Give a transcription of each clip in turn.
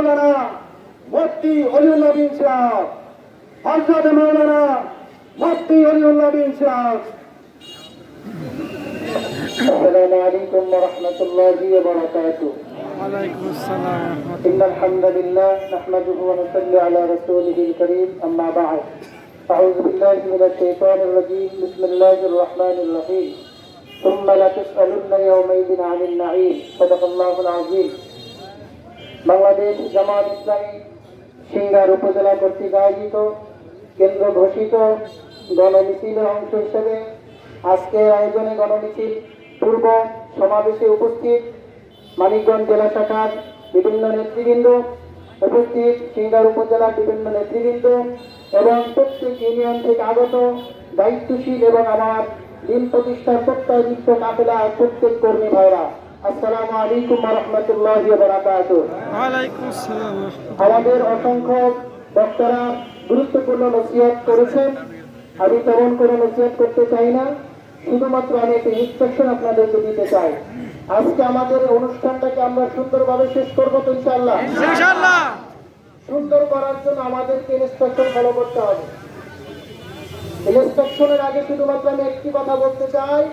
মাওলানা মুফতি ওলিউল্লাহ বিন সাহেব, হযরত মাওলানা মুফতি ওলিউল্লাহ বিন সাহেব। আসসালামু আলাইকুম ওয়া রাহমাতুল্লাহি ওয়া বারাকাতুহু। ওয়ালাইকুম আসসালাম। ইন্নাল হামদালিল্লাহ নাহমাদুহু ওয়া নুসাল্লি আলা রাসূলিহিল কারীম, আম্মা বা'দ। আউযু বিল্লাহি মিনাশ শাইতানির রাজীম। বিসমিল্লাহির রহমানির রহিম। সুম্মা লাতুসআলুন্না ইয়াওমাইযিন আনিন নাঈম। সাদাকাল্লাহুল আযীম। বাংলাদেশ জামাত ইসলামী সিংড়ার উপজেলা কর্তৃক আয়োজিত কেন্দ্র ঘোষিত গণমিছিলের অংশ হিসেবে আজকের আয়োজনে গণমিছিল পূর্ব সমাবেশে উপস্থিত মানিকগঞ্জ জেলা শাখার বিভিন্ন নেতৃবৃন্দ, উপস্থিত সিংড়ার উপজেলার বিভিন্ন নেতৃবৃন্দ এবং প্রত্যেক ইউনিয়ন থেকে আগত দায়িত্বশীল এবং আমার দিন প্রতিষ্ঠার প্রত্যয়যুক্ত কাফেলার প্রত্যেক কর্মী ভাইরা, আসসালামু আলাইকুম ওয়া রাহমাতুল্লাহি ওয়া বারাকাতুহু। ওয়ালাইকুম আসসালাম। আমাদের অসংখ্য বক্তারা গুরুত্বপূর্ণ নসিহত করেছেন। আমি তেমন কোনো নসিহত করতে চাই না, শুধুমাত্র আমি একটা ইনস্ট্রাকশন আপনাদেরকে দিতে চাই। আজকে আমাদের অনুষ্ঠানটাকে আমরা সুন্দরভাবে শেষ করবো তো ইনশাআল্লাহ। ইনশাআল্লাহ। সুন্দর করার জন্য আমাদেরকে ইনস্ট্রাকশন ফলো করতে হবে। ইনস্ট্রাকশনের আগে শুধুমাত্র আমি একটি কথা বলতে চাই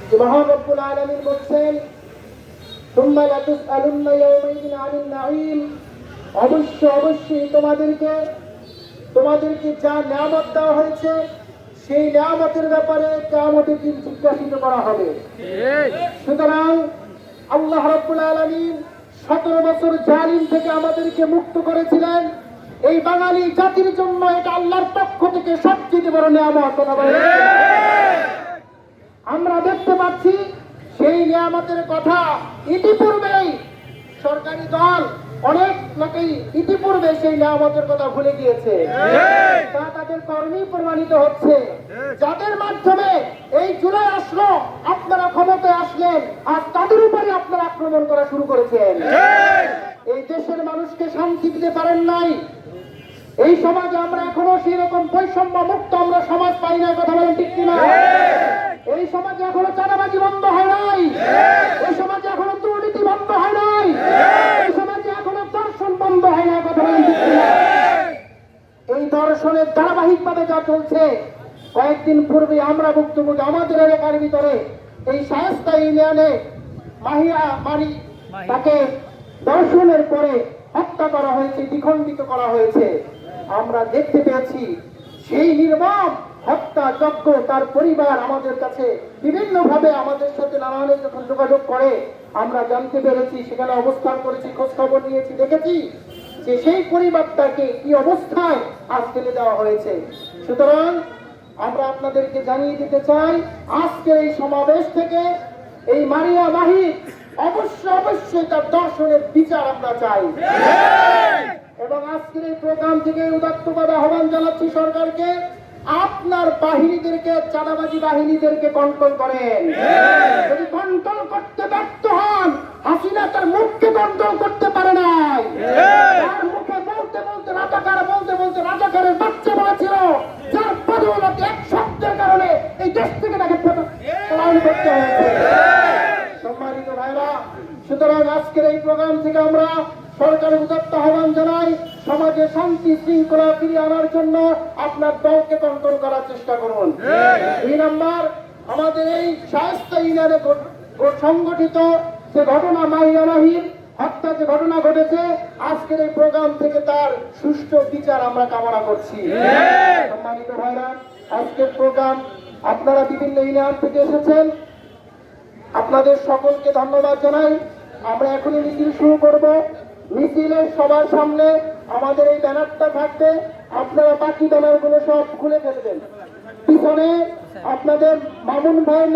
যে মহান রব্বুল আলামিন বলছেন, সুম্মা লাতুসআলুন্না ইয়াওমাইযিন আনিন নাঈম। অবশ্যই তোমাদেরকে যা নিয়ামত দেওয়া হয়েছে সেই নিয়ামতের ব্যাপারে কিয়ামতের দিন জিজ্ঞাসিত করা হবে। সুতরাং আল্লাহ রাব্বুল আলামিন 17 বছর জালিম থেকে আমাদেরকে মুক্ত করেছিলেন। এই বাঙালি জাতির জন্য এটা আল্লাহর পক্ষ থেকে সবচেয়ে বড় নিয়ামত। আমরা দেখতে পাচ্ছি সেই নিয়ামতের কথা ইতিপূর্বেই সরকারি দল অনেক লোকেই ইতিপূর্বে সেই নিয়ামতের কথা ভুলে গিয়েছে। তা তাদের কর্মী প্রমাণিত হচ্ছে, যাদের মাধ্যমে এই জুলাই আসলো, আপনারা ক্ষমতায় আসলেন, আর তাদের উপরে আপনারা আক্রমণ করা শুরু করেছেন। এই দেশের মানুষকে শান্তি দিতে পারেন নাই। এই সমাজে আমরা এখনো সেই রকম বৈষম্য মুক্ত আমরা সমাজ পাই না, কথা বলেন ঠিক কিনা? এই সমাজে এখনো চাঁদাবাজি বন্ধ হয় নাই, এই সমাজে এখনো দুর্নীতি বন্ধ হয় নাই, এই সমাজে এখনো দর্শন বন্ধ হয় না, কথা বলেন ঠিক কিনা? এই দর্শনের ধারাবাহিকভাবে যা চলছে, কয়েকদিন পূর্বে আমরা ভুক্তভোগী আমাদের এলাকার ভিতরে এই শায়েস্তা ইউনিয়নে তাকে দর্শনের পরে হত্যা করা হয়েছে, দ্বিখণ্ডিত করা হয়েছে। আমরা দেখতে পেয়েছি সেই নির্মম হত্যা যজ্ঞ। তার পরিবার আমাদের কাছে বিভিন্ন ভাবে আমাদের সাথে নানানের যখন যোগাযোগ করে আমরা জানতে পেরেছি, সেখানে অবস্থান করেছি, খোঁজ খবর নিয়েছি, দেখেছি যে সেই পরিবারটাকে কি অবস্থায় আজ ফেলে দেওয়া হয়েছে। সুতরাং আমরা আপনাদেরকে জানিয়ে দিতে চাই, আজকে এই সমাবেশ থেকে এই মারিয়া মাহির অবশ্যই তার দর্শনের বিচার আমরা চাই। এবং আজকের এই প্রোগ্রাম থেকে উদাত্তভাবে আহ্বান জানাচ্ছি সরকারকে, আপনার বাহিনীদেরকে, চাঁদাবাজি বাহিনীদেরকে কন্ট্রোল করেন। যদি কন্ট্রোল করতে ব্যর্থ হন, হাসিনা তার মুখকে কন্ট্রোল করতে পারে নাই। তার মুখে বলতে রাজাকার বলতে রাজাকারের বাচ্চা বলেছিল, যার বদৌলতে এক শব্দের কারণে এই দেশ থেকে তাকে পলায়ন করতে হয়েছে। সম্মানিত ভাইরা, সুতরাং আজকের এই প্রোগ্রাম থেকে আমরা সরকারের উদাত্ত আহ্বান জানাই, সমাজে শান্তি শৃঙ্খলা ফিরিয়ে আনার জন্য আপনার দলকে কন্ট্রোল করার চেষ্টা করুন। 2 নম্বর, আমাদের এই শায়েস্তা ইউনিয়নে সংগঠিত যে ঘটনা, মাহিয়া মাহির হত্যা যে ঘটনা ঘটেছে, আজকের এই প্রোগ্রাম থেকে তার সুষ্ঠু বিচার আমরা কামনা করছি। সম্মানিত ভাইরা, আজকের প্রোগ্রাম আপনারা বিভিন্ন ইউনিয়ন থেকে এসেছেন, আপনাদের সকলকে ধন্যবাদ জানাই। আমরা এখনই মিছিল শুরু করব। মিছিলের সবার সামনে আমাদের এই ব্যানারটা থাকবে, আপনারা বাকি ব্যানারগুলো সব খুলে ফেলবেন। পিছনে আপনাদের মামুন ভাইয়ের